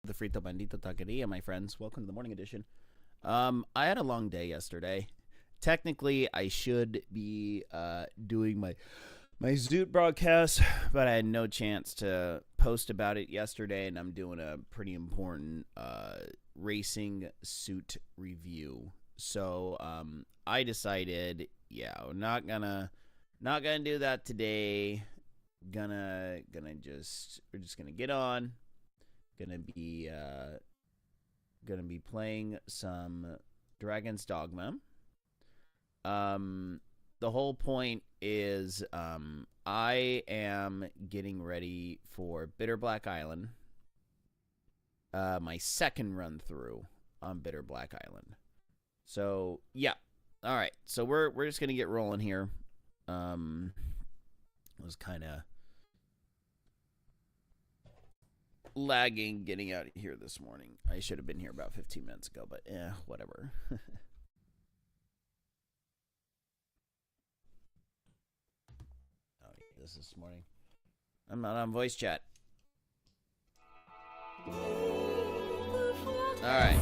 The Frito Bandito Taqueria, my friends. Welcome to the morning edition. I had a long day yesterday. Technically, I should be doing my Zoot broadcast, but I had no chance to post about it yesterday, and I'm doing a pretty important racing suit review. So I decided, yeah, we're not gonna do that today. We're just gonna get on. Gonna be playing some Dragon's Dogma. The whole point is I am getting ready for Bitter Black Island. My second run through on Bitter Black Island. So yeah, all right. So we're just gonna get rolling here. It was kind of lagging getting out of here this morning. I should have been here about 15 minutes ago, but whatever. Oh, this morning. I'm not on voice chat. All right.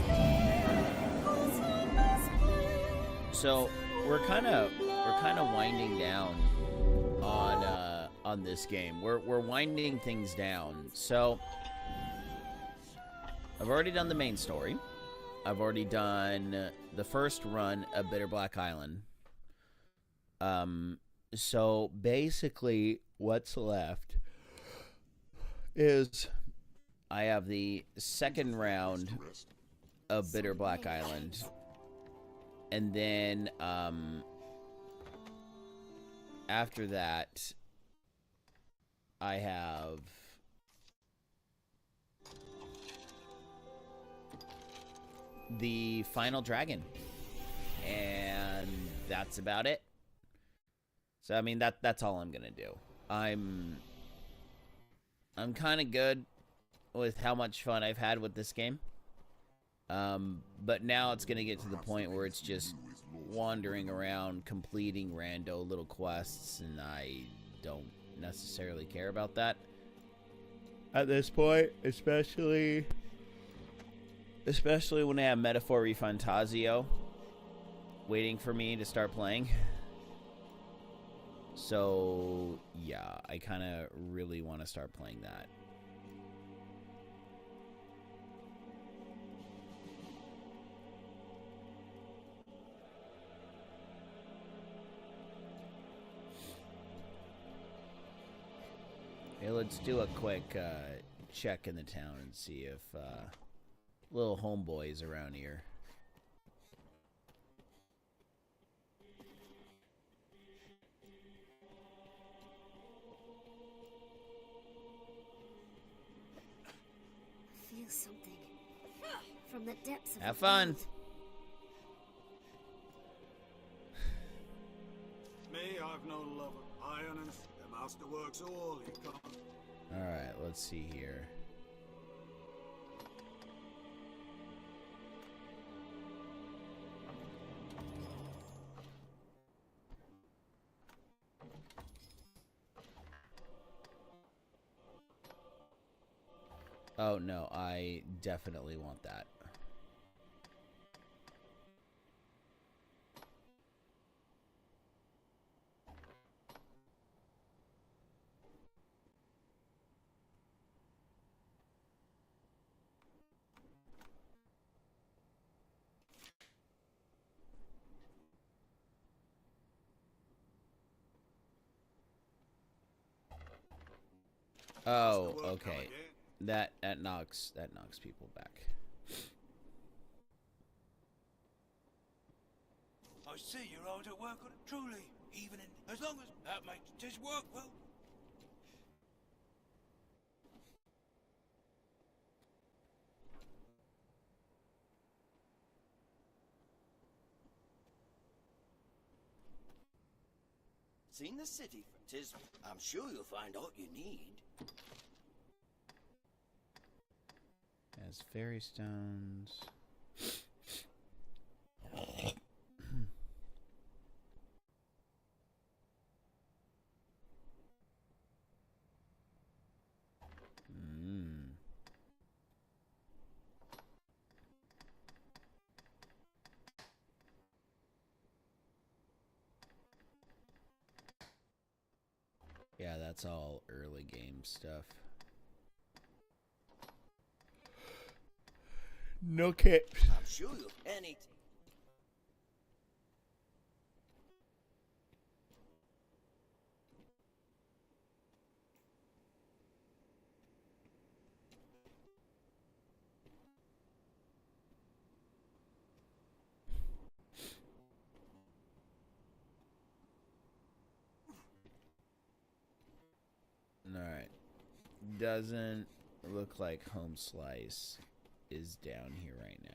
So we're kind of winding down on this game. We're winding things down. So I've already done the main story. I've already done the first run of Bitter Black Island. So basically what's left is I have the second round of Bitter Black Island. And then after that I have the final dragon, and that's about it. So I mean that's all I'm gonna do. I'm kind of good with how much fun I've had with this game, but now it's gonna get to the point where it's just wandering around completing rando little quests, and I don't necessarily care about that at this point, especially when I have Metaphor Refantasio waiting for me to start playing. So, yeah, I kind of really want to start playing that. Hey, let's do a quick check in the town and see if little homeboys around here. I feel something from the depths of Have fun. Me, I've no lover. Iron and the master works all he can. All right, let's see here. Oh, no, I definitely want that. Oh, okay. That knocks people back. I see you're hard at work on it, truly. Even in as long as that makes this work well. Seen the city, tis. I'm sure you'll find all you need. Has fairy stones. that's all early game stuff. No caps. I'm sure you any. Alright. Doesn't look like Home Slice is down here right now.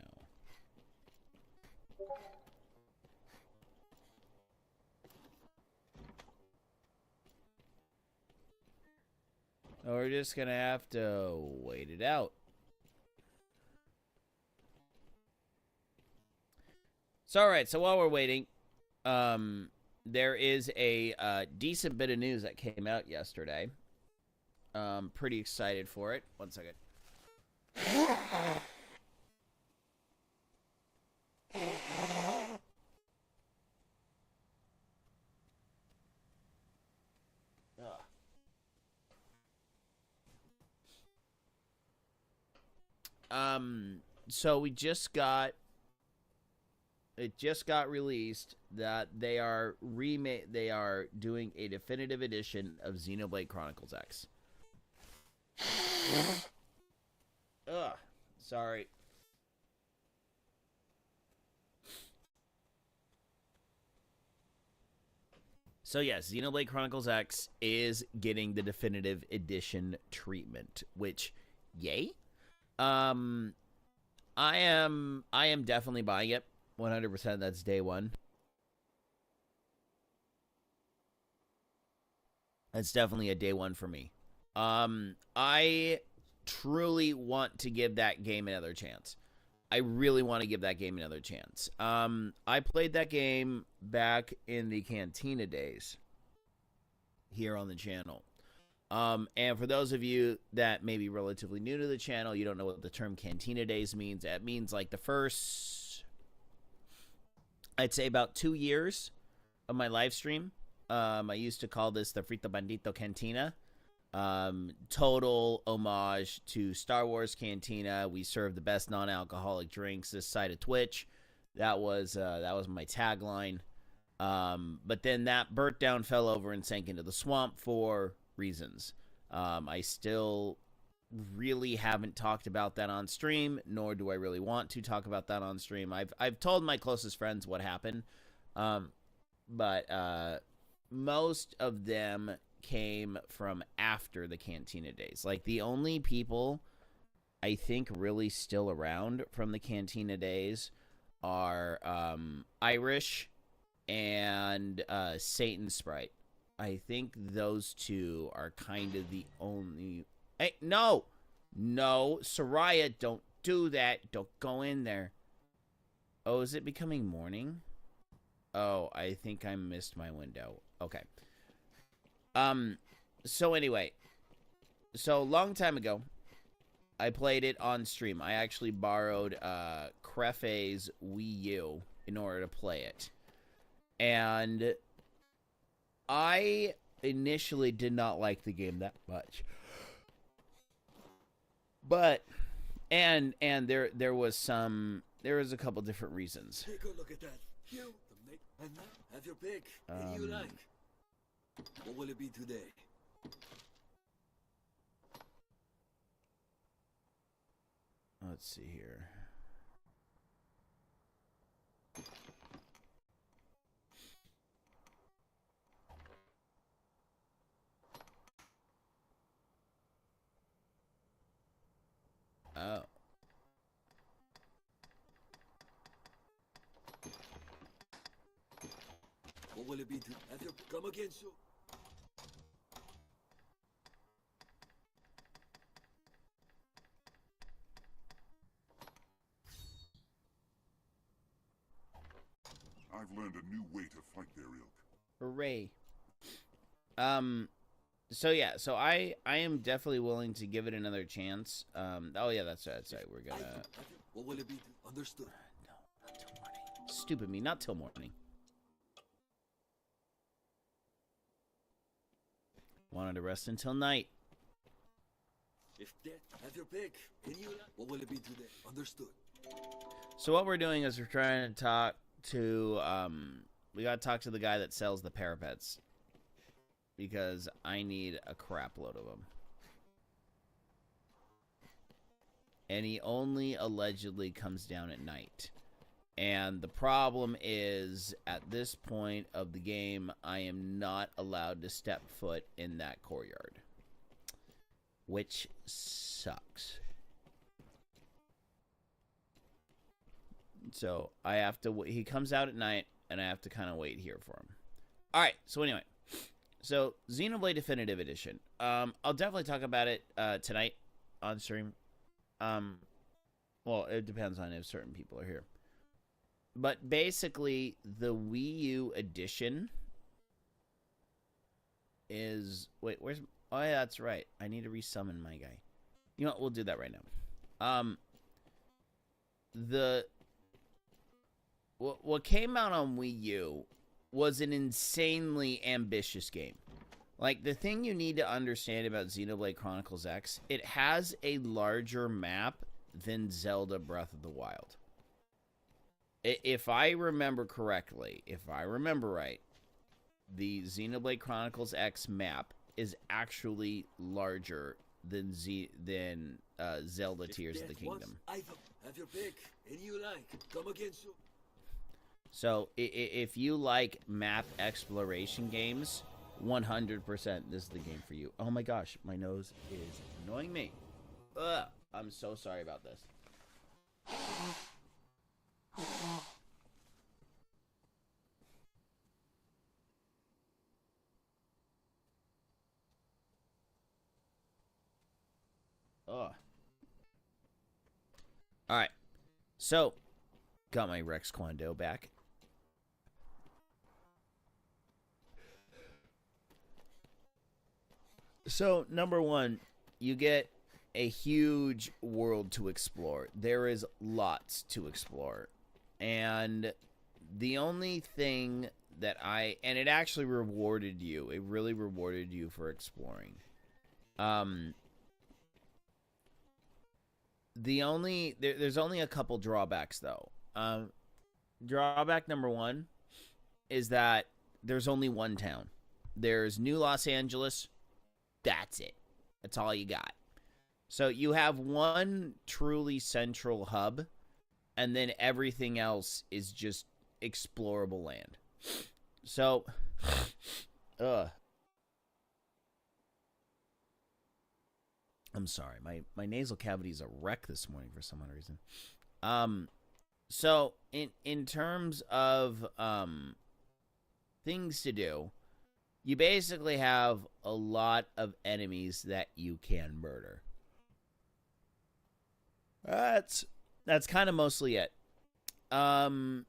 We're just gonna have to wait it out. So, alright, so while we're waiting, there is a decent bit of news that came out yesterday. Pretty excited for it. One second. So it just got released that they are doing a definitive edition of Xenoblade Chronicles X. Ugh, sorry. So yes, Xenoblade Chronicles X is getting the definitive edition treatment, which, yay. I am definitely buying it. 100%, that's day one. That's definitely a day one for me. I truly want to give that game another chance. I really want to give that game another chance. I played that game back in the Cantina days here on the channel. And for those of you that may be relatively new to the channel, you don't know what the term Cantina days means. It means like the first, I'd say about 2 years of my live stream. I used to call this the Frito Bandito Cantina. Total homage to Star Wars Cantina. We serve the best non-alcoholic drinks this side of Twitch. That was my tagline. But then that burnt down, fell over, and sank into the swamp for reasons. I still really haven't talked about that on stream, nor do I really want to talk about that on stream. I've told my closest friends what happened, but most of them came from after the Cantina days. Like, the only people I think really still around from the Cantina days are Irish and Satan Sprite. I think those two are kind of the only... Hey, no! No, Soraya, don't do that. Don't go in there. Oh, is it becoming morning? Oh, I think I missed my window. Okay. So anyway. So, long time ago, I played it on stream. I actually borrowed Crefe's Wii U in order to play it. And I initially did not like the game that much. But and there was a couple different reasons. Take a look at that. You, and now have your pick. What do you like? What will it be today? Let's see here. Oh. What will it be to have your come again, so? I've learned a new way to fight their ilk. Hooray. So yeah, so I am definitely willing to give it another chance. Oh yeah, that's right. We're gonna... What will it be? Understood. No, not till morning. Stupid me, not till morning. Wanted to rest until night. If that, have your pick. And you like? What will it be today? Understood. So what we're doing is we're trying to talk to, we gotta talk to the guy that sells the parapets. Because I need a crap load of them. And he only allegedly comes down at night. And the problem is, at this point of the game, I am not allowed to step foot in that courtyard. Which sucks. So, I have to... He comes out at night, and I have to kind of wait here for him. Alright, so anyway. So, Xenoblade Definitive Edition. I'll definitely talk about it tonight on stream. Well, it depends on if certain people are here. But basically, the Wii U edition is... Wait, where's... Oh, yeah, that's right. I need to resummon my guy. You know what? We'll do that right now. What came out on Wii U was an insanely ambitious game. Like, the thing you need to understand about Xenoblade Chronicles X, it has a larger map than Zelda Breath of the Wild. If I remember correctly, if I remember right, the Xenoblade Chronicles X map is actually larger than Zelda Tears of the Kingdom. Have your pick. And you like? Come again soon. So, if you like map exploration games, 100% this is the game for you. Oh my gosh, my nose is annoying me. Ugh, I'm so sorry about this. Ugh. Alright. So, got my Rex Kwando back. So, number one, you get a huge world to explore. There is lots to explore. And the only thing that and it actually rewarded you. It really rewarded you for exploring. There's only a couple drawbacks, though. Drawback number one is that there's only one town. There's New Los Angeles. That's it. That's all you got. So you have one truly central hub, and then everything else is just explorable land. So, I'm sorry. My nasal cavity is a wreck this morning for some odd reason. So in terms of things to do, you basically have a lot of enemies that you can murder. That's kind of mostly it. You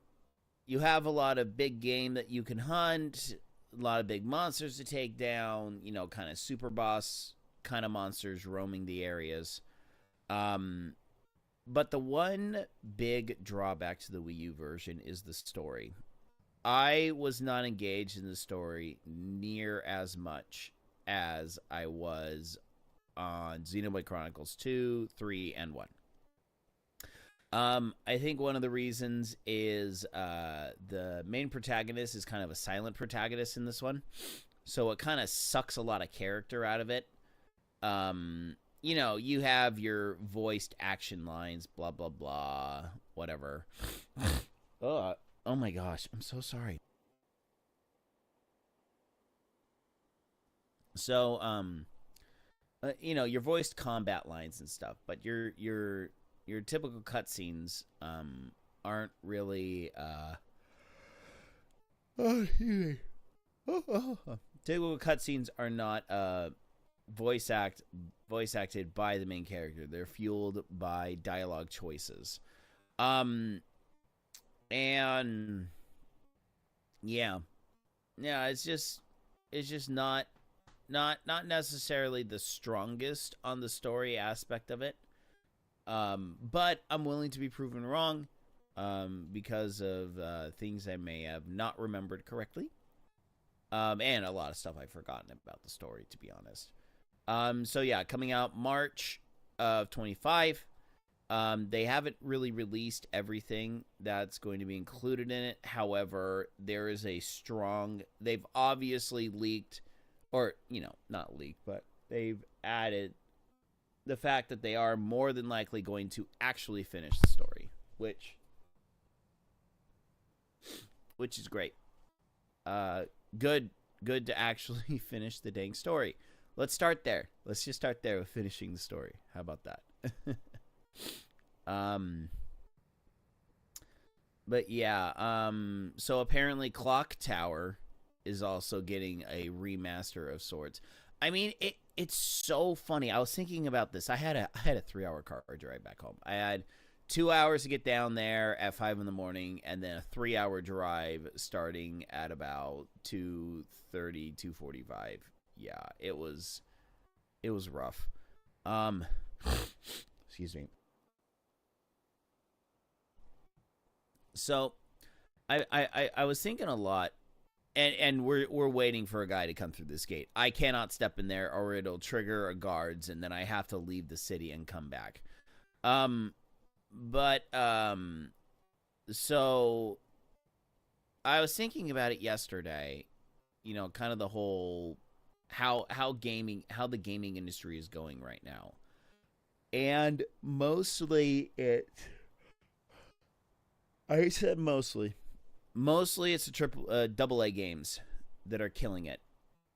have a lot of big game that you can hunt, a lot of big monsters to take down, you know, kind of super boss kind of monsters roaming the areas. But the one big drawback to the Wii U version is the story. I was not engaged in the story near as much as I was on Xenoblade Chronicles 2, 3, and 1. I think one of the reasons is the main protagonist is kind of a silent protagonist in this one. So it kind of sucks a lot of character out of it. You know, you have your voiced action lines, blah, blah, blah, whatever. Oh my gosh, I'm so sorry. So, you know, your voiced combat lines and stuff, but your typical cutscenes aren't really typical cutscenes are not voice acted by the main character. They're fueled by dialogue choices. And yeah, it's just not necessarily the strongest on the story aspect of it. But I'm willing to be proven wrong because of things I may have not remembered correctly. And a lot of stuff I've forgotten about the story, to be honest. So yeah, coming out March of 25. They haven't really released everything that's going to be included in it. However, there is a strong... They've obviously leaked, or, not leaked, but they've added the fact that they are more than likely going to actually finish the story, which is great. Good to actually finish the dang story. Let's start there. Let's just start there with finishing the story. How about that? But yeah, so apparently Clock Tower is also getting a remaster of sorts. I mean, it's so funny. I was thinking about this. I had a 3-hour car drive back home. I had 2 hours to get down there at 5 in the morning, and then a 3-hour drive starting at about 2:30, 2:45. Yeah, it was rough. Excuse me. So, I was thinking a lot, and we're waiting for a guy to come through this gate. I cannot step in there, or it'll trigger a guards, and then I have to leave the city and come back. So I was thinking about it yesterday. Kind of the whole how the gaming industry is going right now, and mostly it. I said mostly. Mostly it's double A games that are killing it.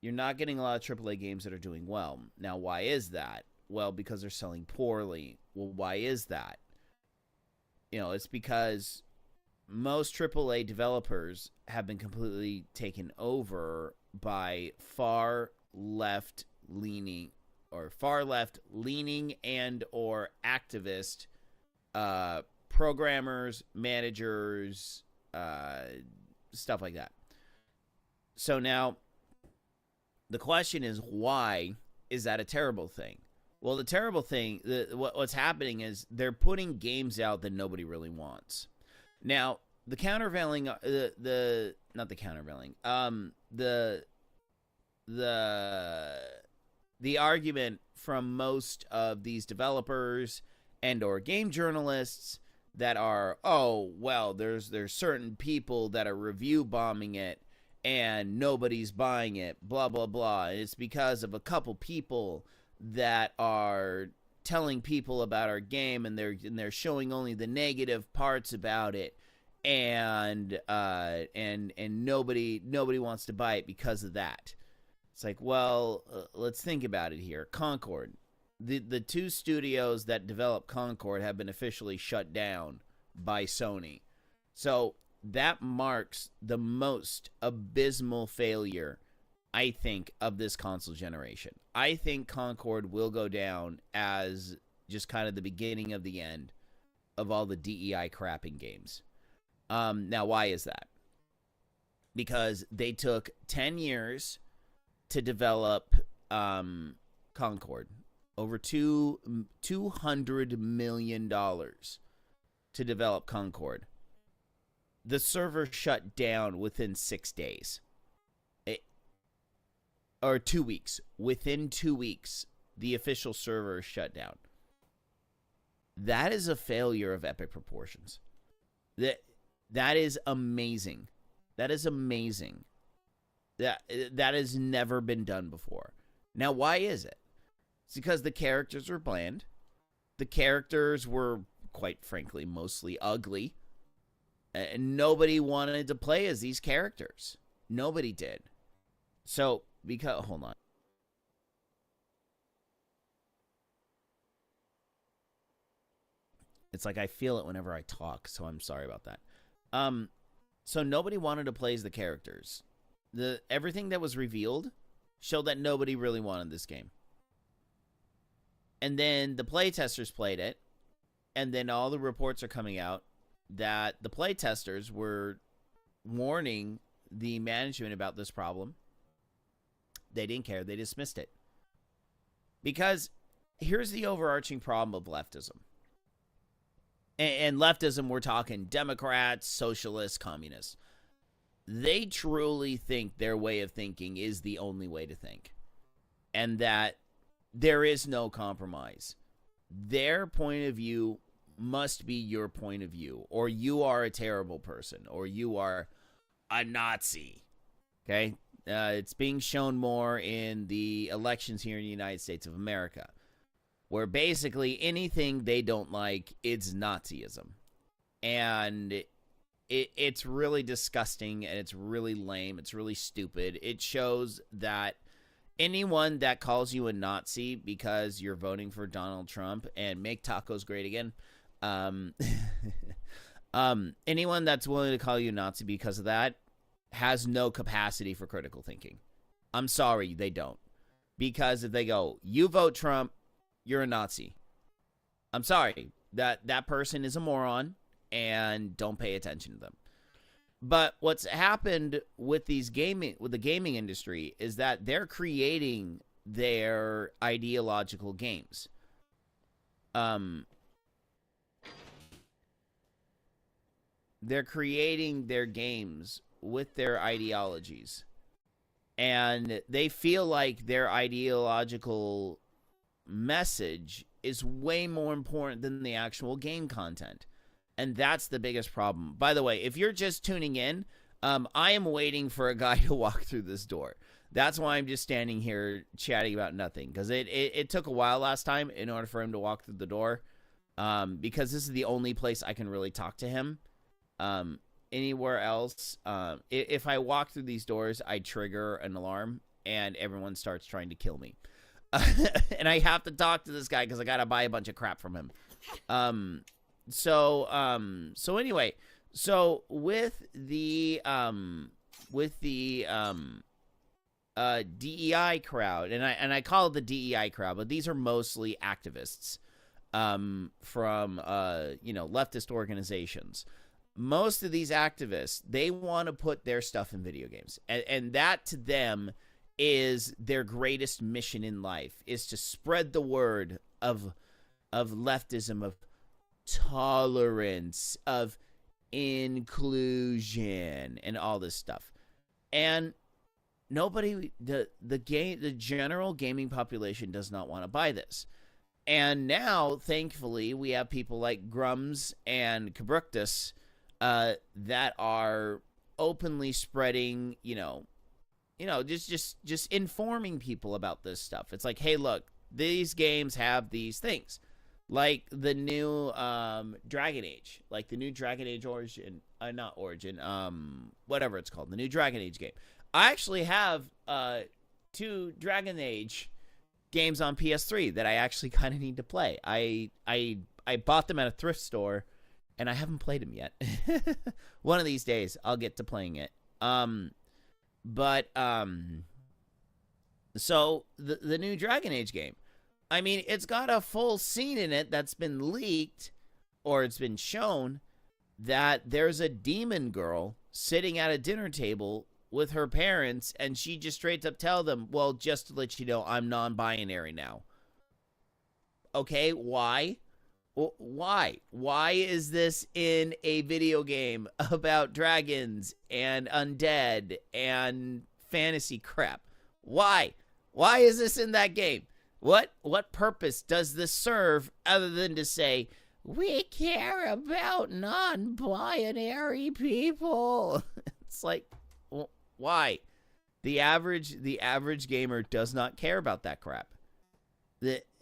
You're not getting a lot of triple A games that are doing well. Now, why is that? Well, because they're selling poorly. Well, why is that? It's because most triple A developers have been completely taken over by far left leaning and or activist programmers, managers, stuff like that. So now the question is, why is that a terrible thing? Well, the terrible thing, what's happening is they're putting games out that nobody really wants. Now, the countervailing, not the countervailing, the argument from most of these developers and or game journalists that are, oh, well, there's certain people that are review bombing it and nobody's buying it, blah, blah, blah. It's because of a couple people that are telling people about our game, and they're showing only the negative parts about it, and nobody wants to buy it because of that. It's like, well, let's think about it here. Concord, the two studios that develop Concord have been officially shut down by Sony, so that marks the most abysmal failure, I think, of this console generation. I think Concord will go down as just kind of the beginning of the end of all the DEI crap in games. Now, why is that? Because they took 10 years to develop Concord. Over $200 million to develop Concord. The server shut down within 6 days. Or 2 weeks. Within 2 weeks, the official server shut down. That is a failure of epic proportions. That is amazing. That is amazing. That has never been done before. Now, why is it? It's because the characters were bland. The characters were, quite frankly, mostly ugly. And nobody wanted to play as these characters. Nobody did. So, because, hold on. It's like I feel it whenever I talk, so I'm sorry about that. So nobody wanted to play as the characters. Everything that was revealed showed that nobody really wanted this game. And then the playtesters played it, and then all the reports are coming out that the playtesters were warning the management about this problem. They didn't care. They dismissed it. Because here's the overarching problem of leftism. And leftism, we're talking Democrats, socialists, communists. they truly think their way of thinking is the only way to think, and that there is no compromise. Their point of view must be your point of view, or you are a terrible person, or you are a Nazi. Okay? It's being shown more in the elections here in the United States of America, where basically anything they don't like, it's Nazism. And it's really disgusting, and it's really lame. It's really stupid. It shows that anyone that calls you a Nazi because you're voting for Donald Trump and make tacos great again, anyone that's willing to call you a Nazi because of that has no capacity for critical thinking. I'm sorry, they don't. Because if they go, you vote Trump, you're a Nazi. I'm sorry. That person is a moron, and don't pay attention to them. But what's happened with the gaming industry is that they're creating their ideological games. They're creating their games with their ideologies. And they feel like their ideological message is way more important than the actual game content. And that's the biggest problem. By the way, if you're just tuning in, I am waiting for a guy to walk through this door. That's why I'm just standing here chatting about nothing. Because it took a while last time in order for him to walk through the door. Because this is the only place I can really talk to him. Anywhere else, if I walk through these doors, I trigger an alarm and everyone starts trying to kill me. And I have to talk to this guy because I got to buy a bunch of crap from him. So anyway, so with the DEI crowd, and I call it the DEI crowd, but these are mostly activists from leftist organizations. Most of these activists, they want to put their stuff in video games, and that to them is their greatest mission in life, is to spread the word of leftism, of tolerance, of inclusion, and all this stuff. And nobody, the general gaming population does not want to buy this. And now, thankfully, we have people like Grums and Cabructus that are openly spreading, just informing people about this stuff. It's like, hey, look, these games have these things. Like the new Dragon Age. Like the new Dragon Age Origin. Not Origin. Whatever it's called. The new Dragon Age game. I actually have 2 Dragon Age games on PS3 that I actually kind of need to play. I bought them at a thrift store, and I haven't played them yet. One of these days, I'll get to playing it. So the new Dragon Age game, I mean, it's got a full scene in it that's been leaked, or it's been shown, that there's a demon girl sitting at a dinner table with her parents, and she just straight up tell them, well, just to let you know, I'm non-binary now. Okay, why? Why? Why is this in a video game about dragons and undead and fantasy crap? Why? Why is this in that game? What purpose does this serve other than to say, we care about non-binary people? It's like, well, why? The average gamer does not care about that crap.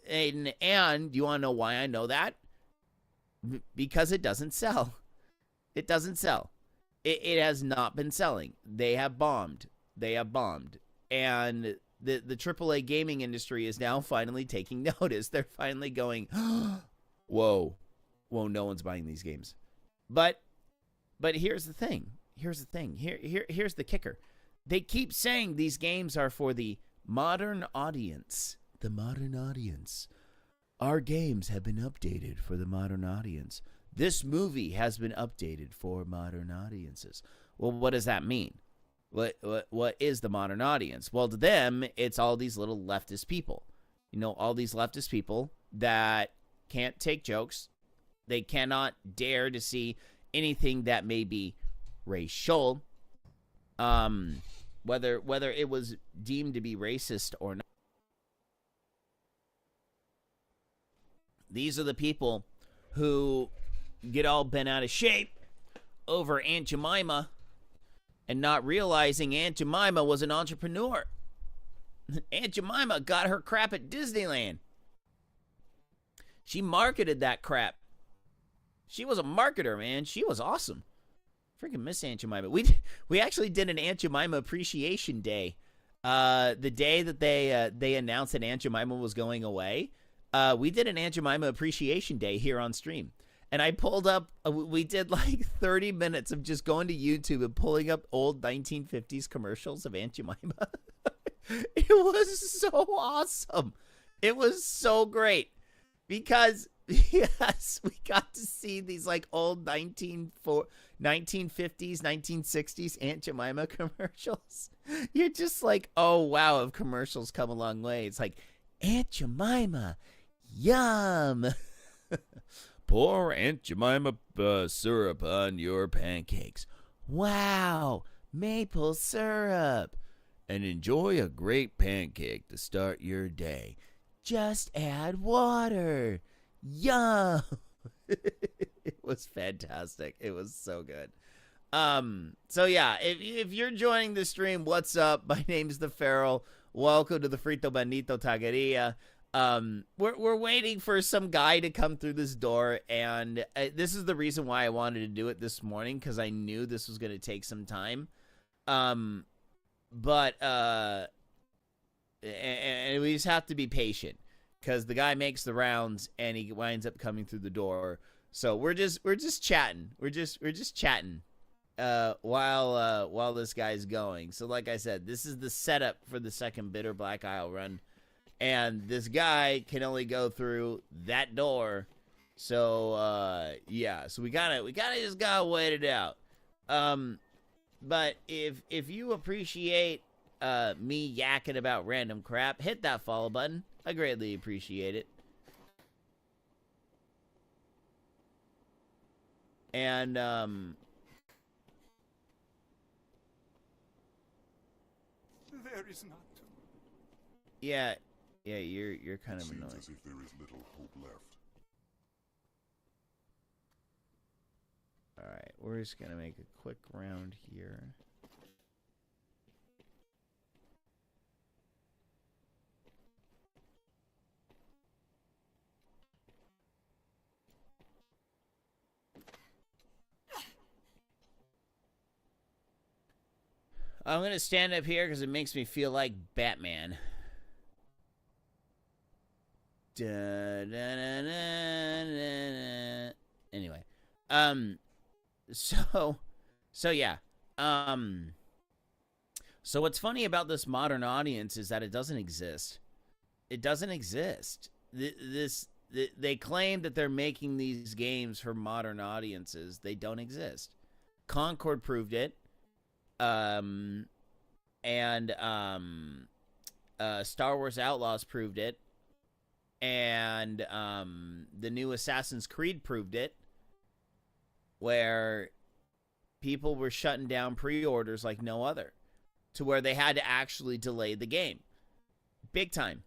And you want to know why I know that? Because it doesn't sell. It doesn't sell. It has not been selling. They have bombed. And the AAA gaming industry is now finally taking notice. They're finally going, whoa, no one's buying these games. But here's the thing. Here's the kicker. They keep saying these games are for the modern audience. The modern audience. Our games have been updated for the modern audience. This movie has been updated for modern audiences. Well, what does that mean? What is the modern audience? Well, to them, it's all these little leftist people. All these leftist people that can't take jokes. They cannot dare to see anything that may be racial. Whether it was deemed to be racist or not. These are the people who get all bent out of shape over Aunt Jemima and not realizing Aunt Jemima was an entrepreneur. Aunt Jemima got her crap at Disneyland. She marketed that crap. She was a marketer, man. She was awesome. Freaking miss Aunt Jemima. We actually did an Aunt Jemima Appreciation Day. The day that they announced that Aunt Jemima was going away, we did an Aunt Jemima Appreciation Day here on stream. And I pulled up, we did like 30 minutes of just going to YouTube and pulling up old 1950s commercials of Aunt Jemima. It was so awesome. It was so great. Because, yes, we got to see these like old 1950s, 1960s Aunt Jemima commercials. You're just like, oh, wow, have commercials come a long way. It's like, Aunt Jemima, yum. Pour Aunt Jemima syrup on your pancakes. Wow, maple syrup. And enjoy a great pancake to start your day. Just add water. Yum. It was fantastic. It was so good. So yeah, if you're joining the stream, what's up? My name's The Feral. Welcome to the Frito Bandito Taqueria. We're waiting for some guy to come through this door, and this is the reason why I wanted to do it this morning, because I knew this was going to take some time. But we just have to be patient, because the guy makes the rounds and he winds up coming through the door. So we're just chatting. We're just chatting while this guy's going. So like I said, this is the setup for the second Bitter Black Isle run. And this guy can only go through that door. So yeah, so we just gotta wait it out. But if you appreciate me yakking about random crap, hit that follow button. I greatly appreciate it. And There is not. yeah, you're kind of Seems annoying. as if there is little hope left. All right, we're just gonna make a quick round here. I'm gonna stand up here because it makes me feel like Batman. Anyway, so yeah, so what's funny about this modern audience is that it doesn't exist. It doesn't exist. They claim that they're making these games for modern audiences. They don't exist. Concord proved it. And Star Wars Outlaws proved it. And the new Assassin's Creed proved it, where people were shutting down pre-orders like no other, to where they had to actually delay the game. Big time.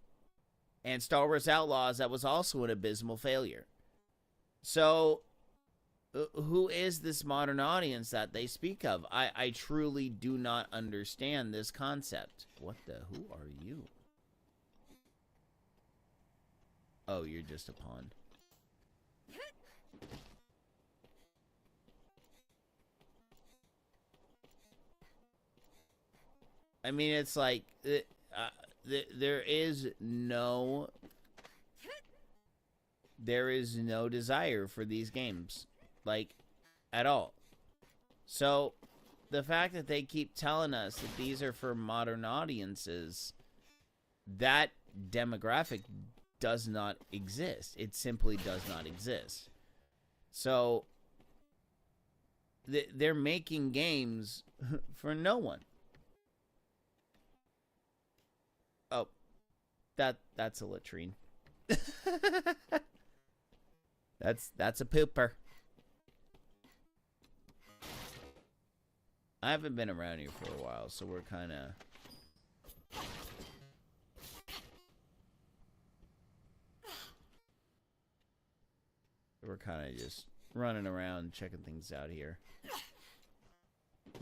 And Star Wars Outlaws, that was also an abysmal failure. So, who is this modern audience that they speak of? I truly do not understand this concept. Who are you? Oh, you're just a pawn. I mean, it's like, there is no desire for these games, like, at all. So, the fact that they keep telling us that these are for modern audiences, that demographic does not exist. It simply does not exist. So, they're making games for no one. Oh, that's a latrine. That's a pooper. I haven't been around here for a while, so we're kind of... We're kind of just running around, checking things out here.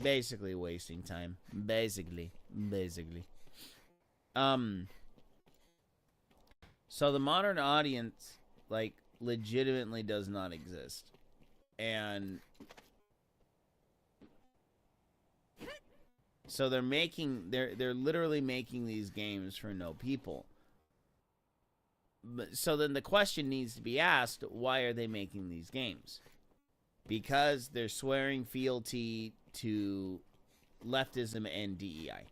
Basically wasting time. Basically. So the modern audience, like, legitimately does not exist. And so they're literally making these games for no people. But, so then the question needs to be asked, why are they making these games? Because they're swearing fealty to leftism and DEI.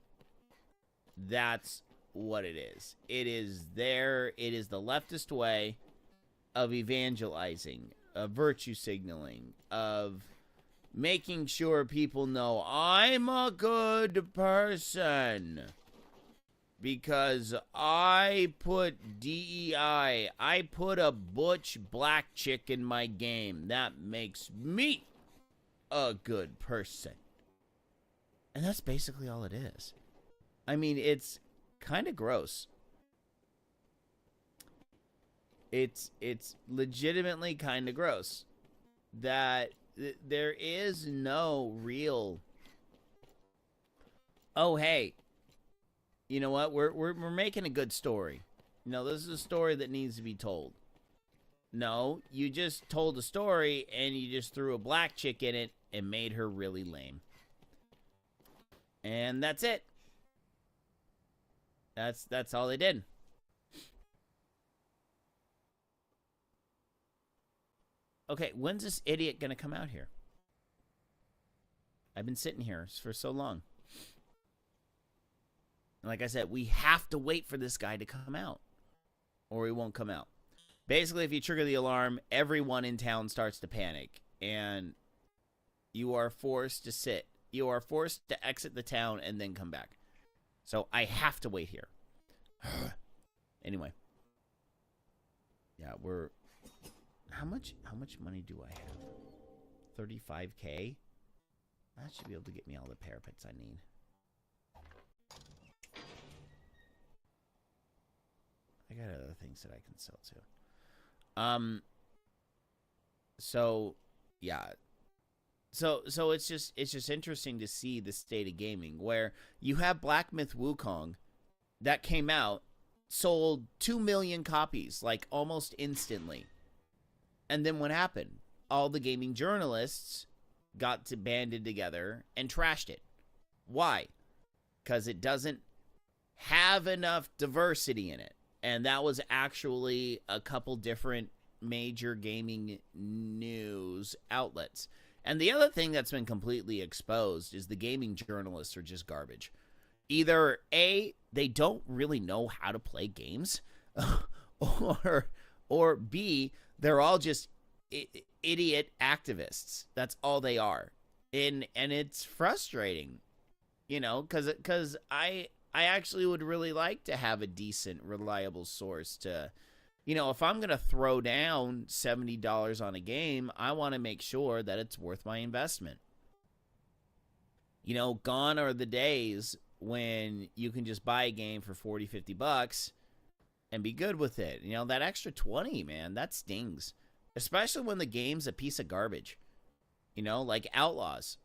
That's what it is. It is the leftist way of evangelizing, of virtue signaling, of making sure people know I'm a good person because I put DEI, I put a butch black chick in my game. That makes me a good person. And that's basically all it is. I mean, it's kind of gross. It's legitimately kind of gross that there is no real, oh, hey, you know what? We're making a good story. No, this is a story that needs to be told. No, you just told a story and you just threw a black chick in it and made her really lame. And that's it. That's all they did. Okay, when's this idiot gonna come out here? I've been sitting here for so long. And like I said, we have to wait for this guy to come out, or he won't come out. Basically, if you trigger the alarm, everyone in town starts to panic, and you are forced to sit. You are forced to exit the town and then come back. So I have to wait here. Anyway. Yeah, we're... How much money do I have? 35K? That should be able to get me all the parapets I need. I got other things that I can sell too. So yeah. So it's just interesting to see the state of gaming where you have Black Myth Wukong that came out, sold 2 million copies like almost instantly. And then what happened? All the gaming journalists got to banded together and trashed it. Why? Because it doesn't have enough diversity in it. And that was actually a couple different major gaming news outlets. And the other thing that's been completely exposed is the gaming journalists are just garbage. Either A, they don't really know how to play games, or B, they're all just idiot activists. That's all they are. And it's frustrating, you know, because I actually would really like to have a decent, reliable source to, you know, if I'm going to throw down $70 on a game, I want to make sure that it's worth my investment. You know, gone are the days when you can just buy a game for $40, $50 and be good with it. You know, that extra 20, man, that stings. Especially when the game's a piece of garbage. You know, like Outlaws.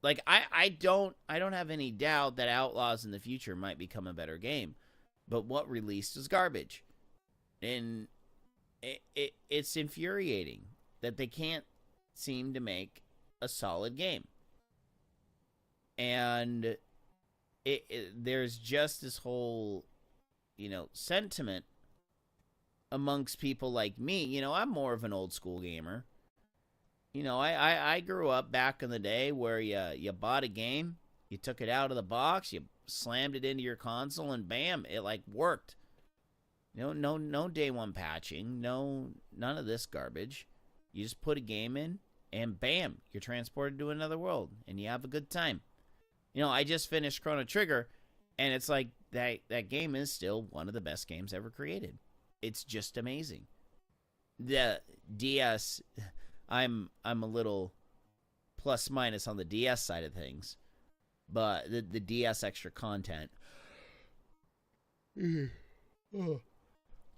Like, I don't have any doubt that Outlaws in the future might become a better game. But what released was garbage. And it's infuriating that they can't seem to make a solid game. And there's just this whole, you know, sentiment amongst people like me. You know, I'm more of an old school gamer. You know, I grew up back in the day where you bought a game, you took it out of the box, you slammed it into your console, and bam, it like worked. You know, no day one patching, none of this garbage. You just put a game in, and bam, you're transported to another world, and you have a good time. You know, I just finished Chrono Trigger, and it's like that game is still one of the best games ever created. It's just amazing. The DS, I'm a little plus minus on the DS side of things. but the DS extra content.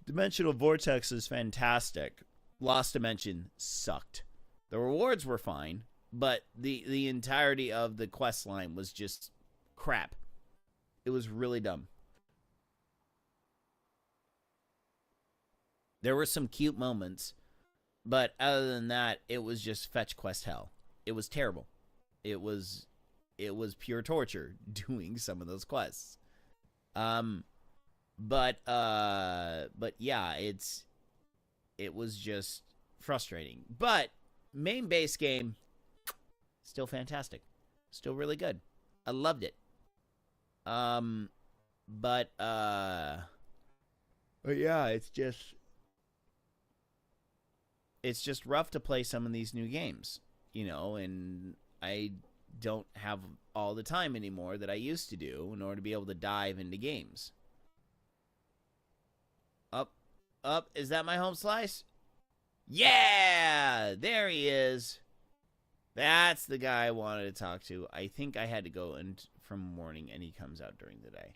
Dimensional Vortex is fantastic. Lost Dimension sucked. The rewards were fine, but the entirety of the quest line was just crap. It was really dumb. There were some cute moments, but other than that, it was just fetch quest hell. It was terrible. It was pure torture doing some of those quests. But yeah, it was just frustrating. But main base game, still fantastic. Still really good. I loved it. But yeah, it's just rough to play some of these new games, and I don't have all the time anymore that I used to do in order to be able to dive into games. Up, is that my home slice? Yeah, there he is. That's the guy I wanted to talk to. I think I had to go in from morning, and he comes out during the day.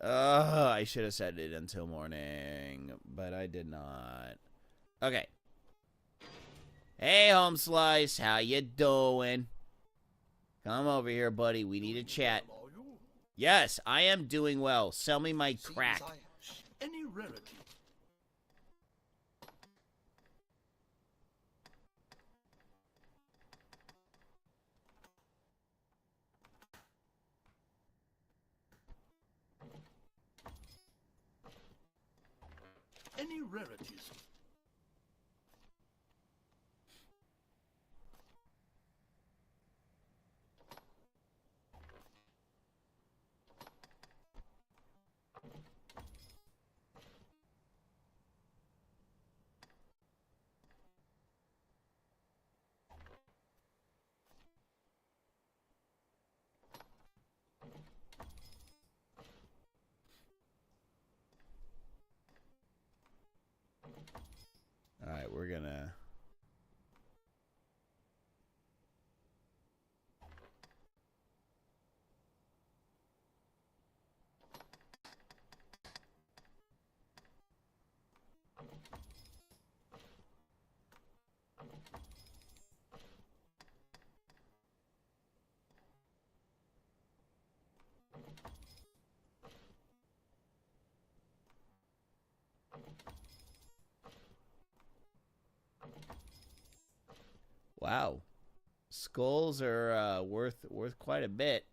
I should have said it until morning, but I did not. Okay. Hey, home slice, how you doing? Come over here, buddy. We need to chat. Yes, I am doing well. Sell me my crack. Any rarity. Any rarities. All right, we're gonna... Wow. Skulls are worth quite a bit.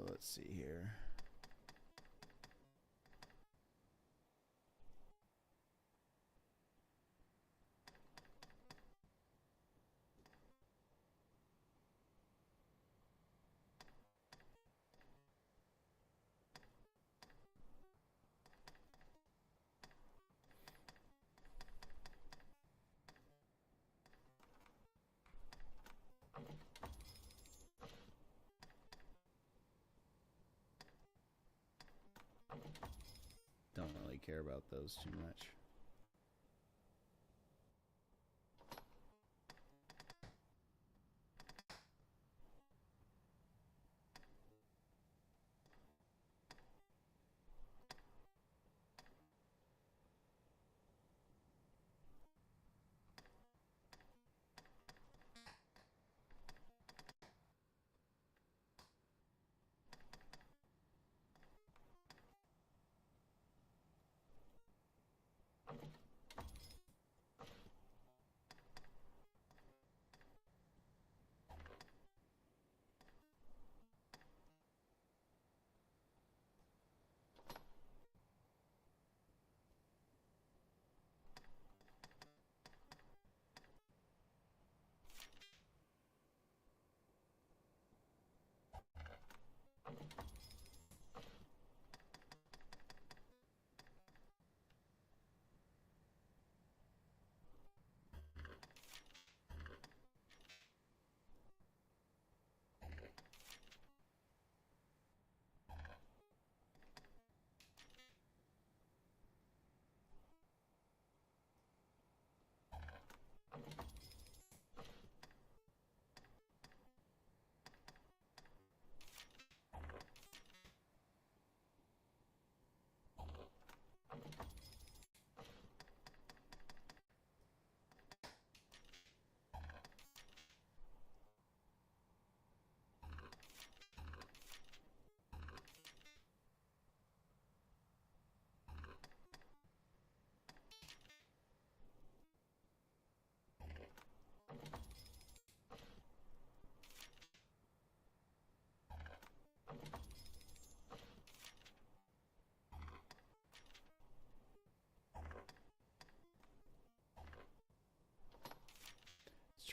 Let's see here. Don't really care about those too much.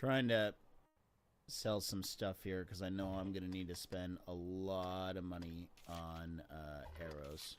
Trying to sell some stuff here because I know I'm going to need to spend a lot of money on arrows.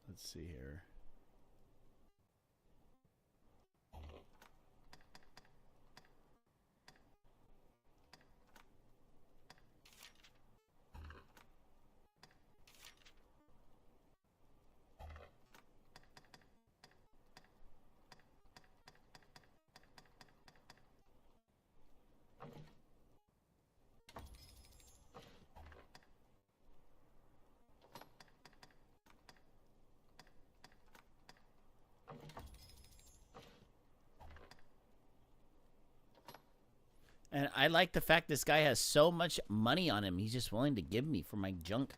Let's see here. And I like the fact this guy has so much money on him. He's just willing to give me for my junk.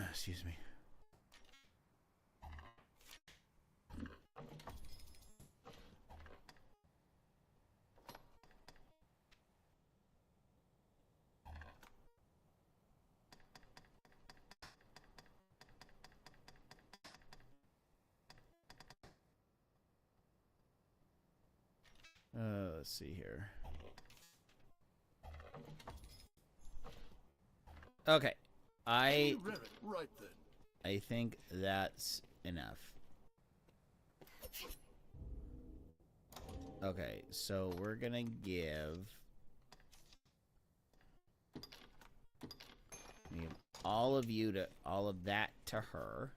Excuse me. Let's see here. Okay. I think that's enough. Okay, so we're gonna give all of that to her.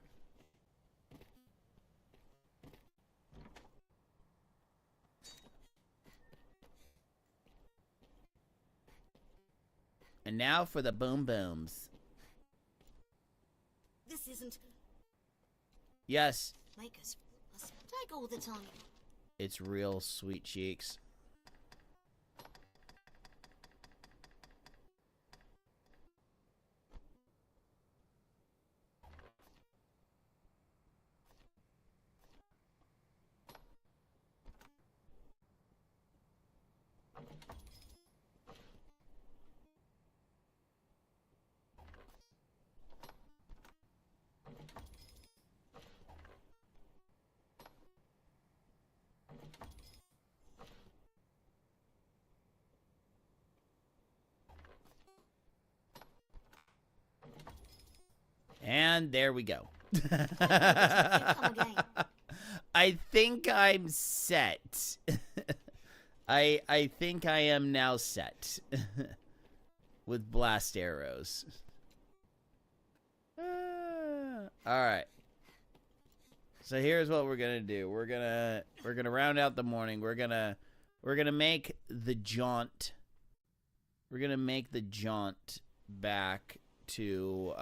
And now for the boom booms. This isn't Yes, make us take all the time. it's real sweet cheeks. And there we go. I think I'm set. I think I am now set with blast arrows. All right. So here's what we're gonna do. We're gonna round out the morning. We're gonna make the jaunt. we're gonna make the jaunt back to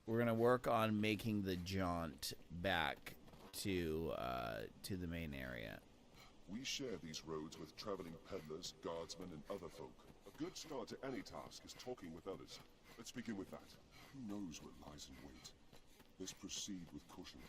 we're gonna work on making the jaunt back to the main area. We share these roads with traveling peddlers, guardsmen, and other folk. A good start to any task is talking with others. Let's begin with that. Who knows what lies in wait? Let's proceed with caution.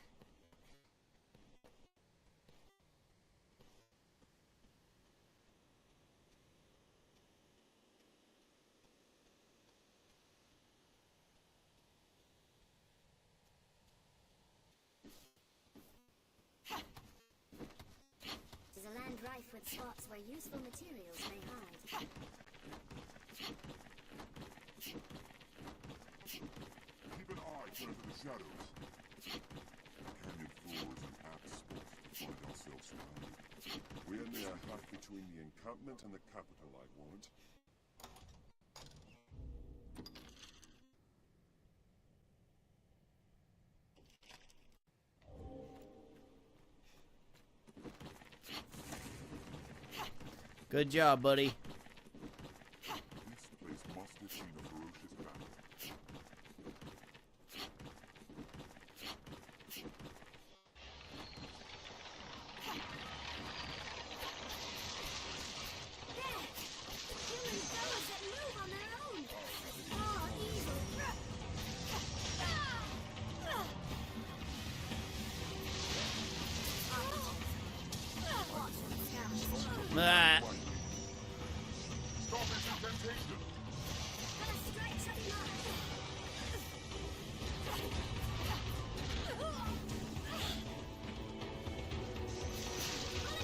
It is a land rife with spots where useful materials may hide. Keep an eye turned to the shadows. Canyon floors and apt spots to find ourselves surrounded. We are near half between the encampment and the capital, I warrant. Good job, buddy. This place must have seen a ferocious battle. Human fellows that move on their own! Oh, evil! Watch them scout. Ah. Stop his incantation! Gonna strike something else. Gonna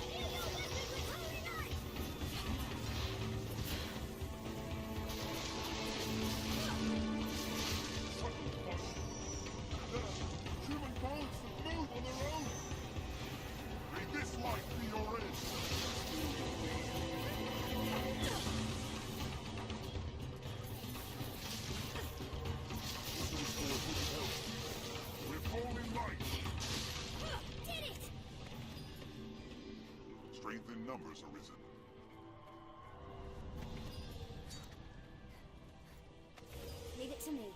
heal your weapon with holy knife! Human bones that move on their own! May this life be your end! With holy light! Did it! Strength in numbers arisen. Leave it to me.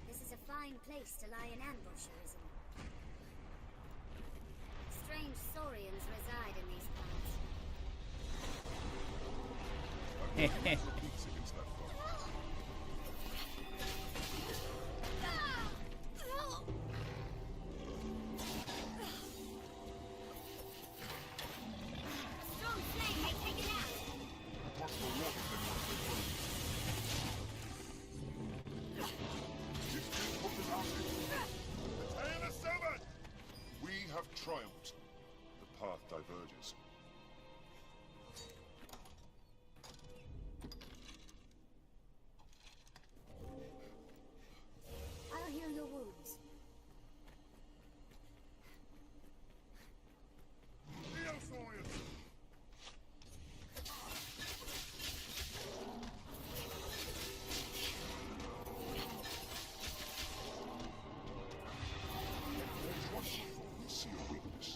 This is a fine place to lie in ambush, Arisen. Strange saurians reside in these parts. Peace against that foe. Strong flame may take it out. Watch the water that must be frozen. This is what is happening. Tail is severed! We have triumphed. The path diverges. I'll heal your wounds. Neosaurians! We see a weakness.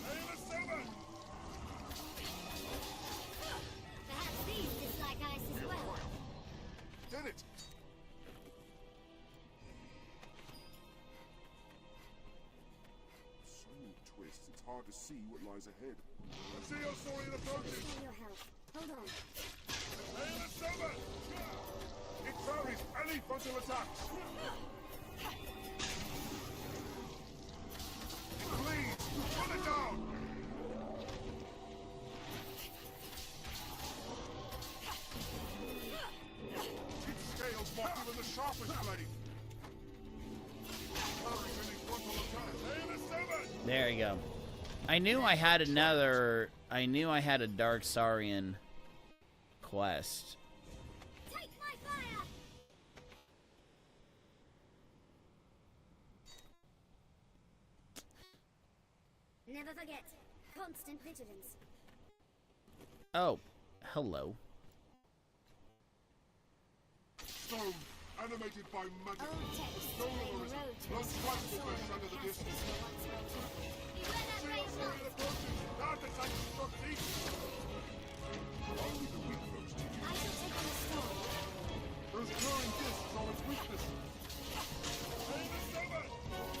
Tail is severed! Perhaps these dislike ice as well. Did it! So many twists, it's hard to see what lies ahead. I see your saurian approaching! Restore your health. Hold on. Tail is severed! It parries any frontal attacks! It bleeds! Put it down! Its scales mock even the sharpest blade! Parries any frontal attack! Tail is severed! There you go. I knew I had another. I knew I had a Dark Saurian quest. Take my fire! Never forget. Constant vigilance. Oh, hello. Stone, animated by magic. Old text Stone displaying arisen. road to No a strike will sword burst under the and distance. castles were once mentioned. Beware that See brave us knight! enemy approaching. Guard the tank struck deep. Only the weak goes to you. I shall take on the storm. Those glowing discs are its weakness. Save us, Silver! Hold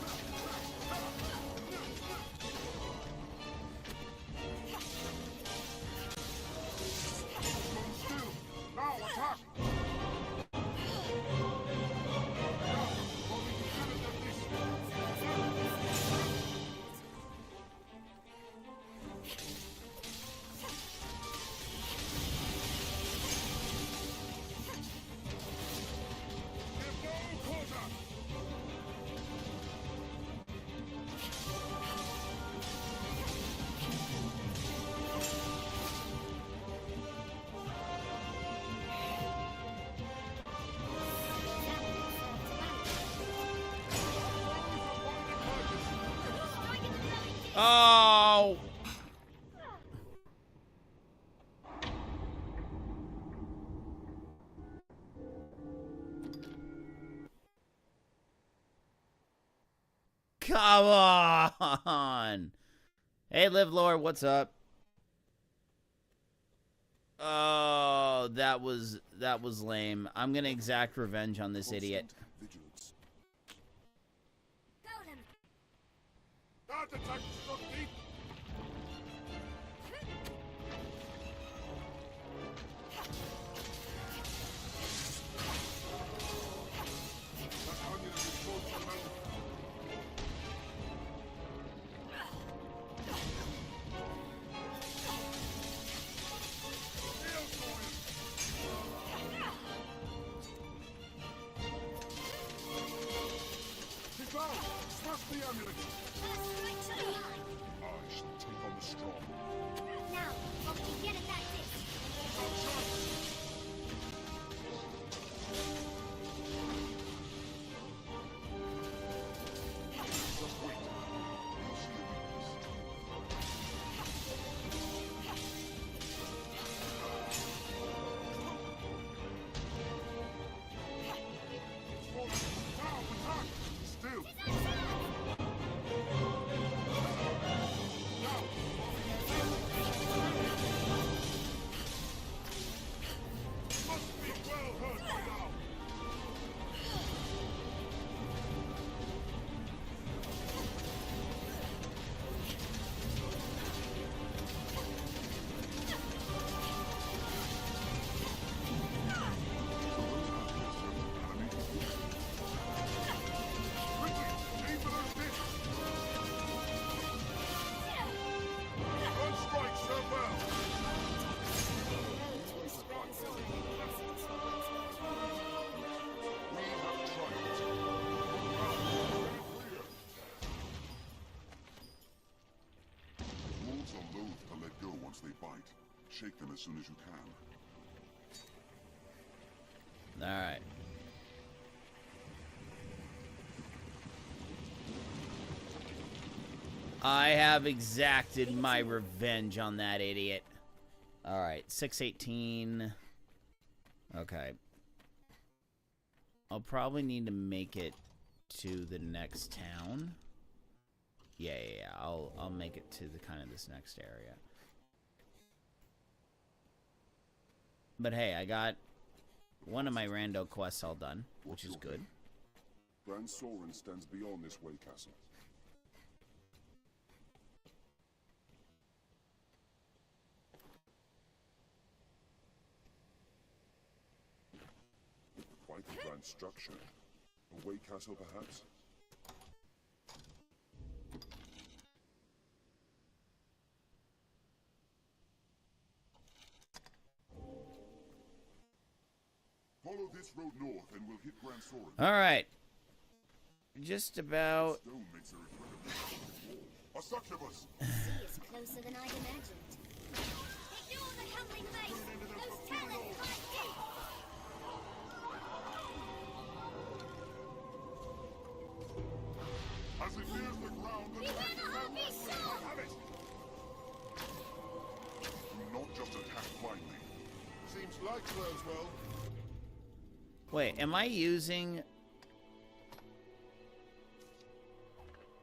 still. Now attack! Oh! Come on! Hey, Live Lord, what's up? Oh, that was lame. I'm gonna exact revenge on this idiot. Vigilance. Golem! Guard the tank struck deep. That onion is close to man. He's down! Smash the amulet! First strike to the eye! I shall take on the strong. Now, what can you get at that disc? Just wait. You'll see a weakness. Now, attack! Still! Now! Must be well heard by now! Quickly! Aim for those discs! One strike served well! Road to a grand sword and castles were once mentioned. We have triumphed. Wolves are loath to let go once they bite. Shake them as soon as you can. Alright. I have exacted my revenge on that idiot. Alright, 618. Okay. I'll probably need to make it to the next town. Yeah. I'll make it to the kind of this next area. But hey, I got one of my rando quests all done, which is good. Grand Soren stands beyond this way castle. Quite a grand structure. A way castle, perhaps? Follow this road north and we'll hit Grand Soren. Alright. Just about... Stone makes a incredible a succubus! Sea is closer than I'd imagined. Ignore the humbling face! Those talons bite deep! As it nears the ground, the Beware the harpy sword! have it! like Roswell. Wait, am I using...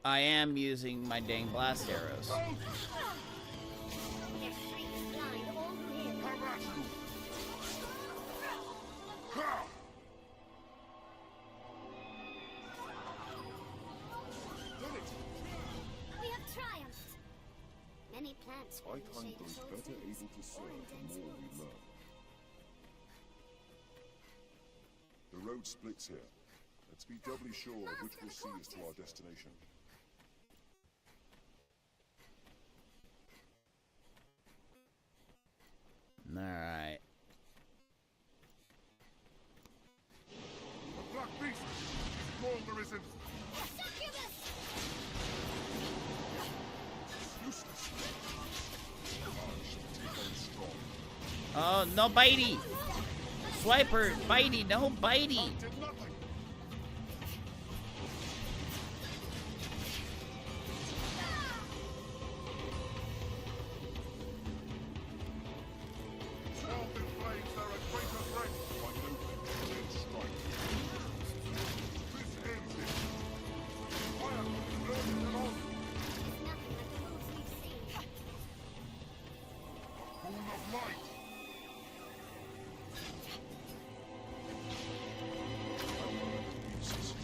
I am using my dang blast arrows. Their strength is blind all through him. Come at you. Ha! Did it. We have triumphed. Many plants I grow in the find shade of those tall better trees able to or serve in the dense more we woods. learn. The road splits here. Let's be doubly sure which will see us to our destination. Alright. The Black Beast! Stronger isn't Succubus! useless. I shall take on strong. Oh, no bitey! Swiper, bitey, no bitey! Did nothing. Swamp in flames, they're a greater threat. I know them, then strike. This ends it. Fire, burn them on. It's nothing like the moves we've seen. Pool of light. Beasts.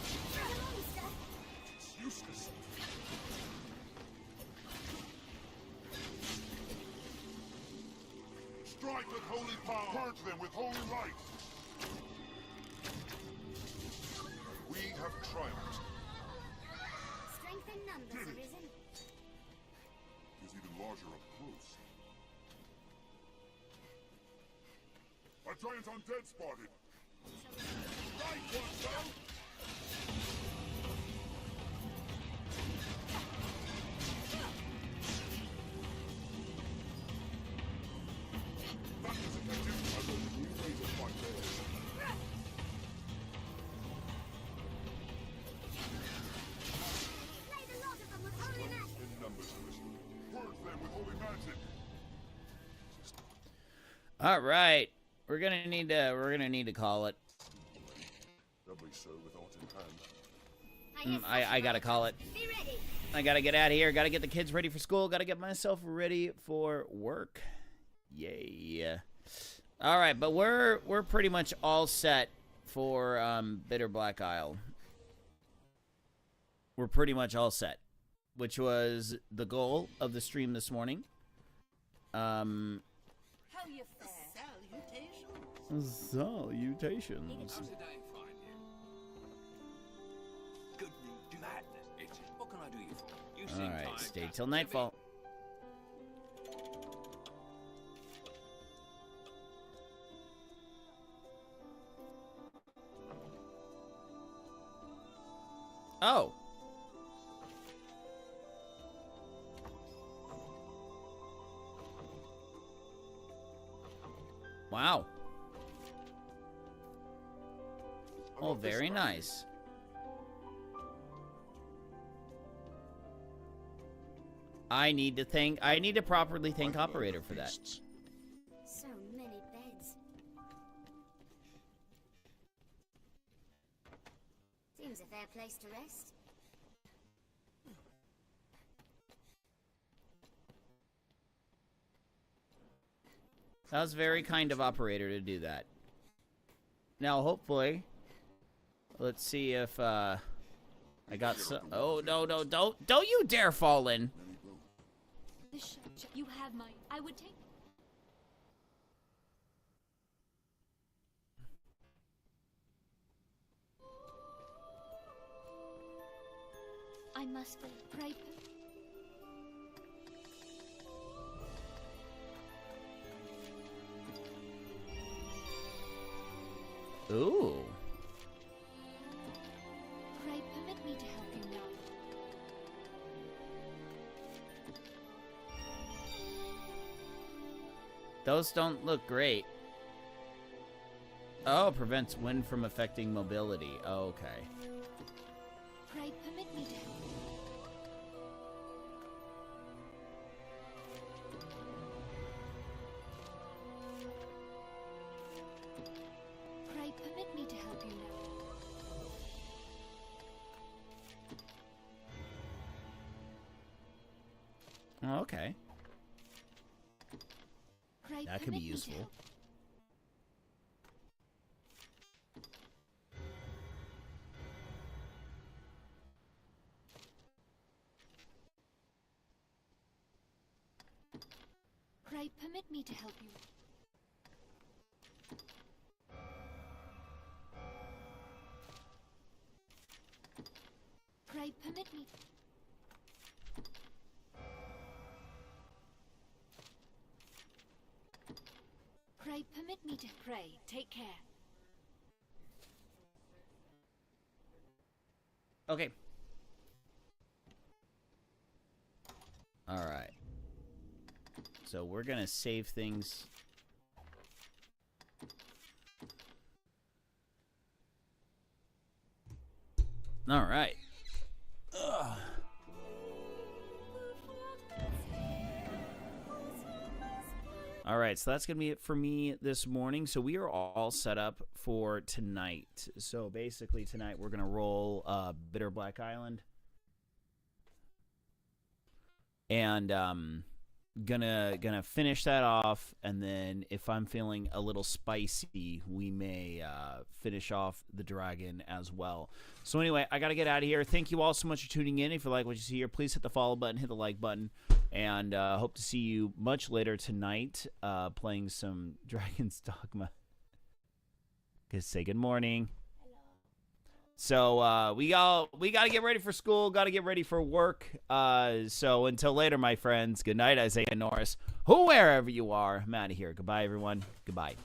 The monster! It's useless. Strike with holy power. Purge them with holy light. We have triumphed. Strength in numbers arisen. Is even larger up close. A giant undead spotted. Right one, son! That was effective. I learned a new way to fight bears. Slay the lot of them with holy magic. In numbers, Arisen. Purge them with holy magic. Alright. We're gonna need to call it. Doubly so with art in hand. I gotta call it. Be ready. I gotta get out of here. Gotta get the kids ready for school. Gotta get myself ready for work. Yay. Alright, but we're pretty much all set for Bitter Black Isle. We're pretty much all set, which was the goal of the stream this morning. How you fare? Salutations. How's the day find you? Good news, madness. It's what can I do you for? You seem Alright, tired, stay Captain. till nightfall. Oh. Wow. Oh, very nice. I need to properly thank operator for that. So many beds. Seems a fair place to rest. That was very kind of operator to do that. Now, hopefully, let's see if I got some. Oh no, don't you dare fall in. You have my. I would take. I must pray. Ooh. Pray permit me to help you now. Those don't look great. Oh, prevents wind from affecting mobility. Oh, okay. Pray permit me to help you. Okay. Pray That could be permit me to useful. help. Pray permit me to help you. Pray permit me. Pray permit me to pray. Take care. Okay. All right. So we're going to save things. All right. Ugh. All right, so that's going to be it for me this morning. So we are all set up for tonight. So basically tonight we're going to roll Bitter Black Island. And gonna finish that off, and then if I'm feeling a little spicy, we may finish off the dragon as well. So anyway, I gotta get out of here. Thank you all so much for tuning in. If you like what you see here, please hit the follow button, hit the like button, and hope to see you much later tonight playing some Dragon's Dogma. Cause say good morning. So we got to get ready for school, got to get ready for work. So until later, my friends, good night, Isaiah Norris. Wherever you are, I'm out of here. Goodbye, everyone. Goodbye.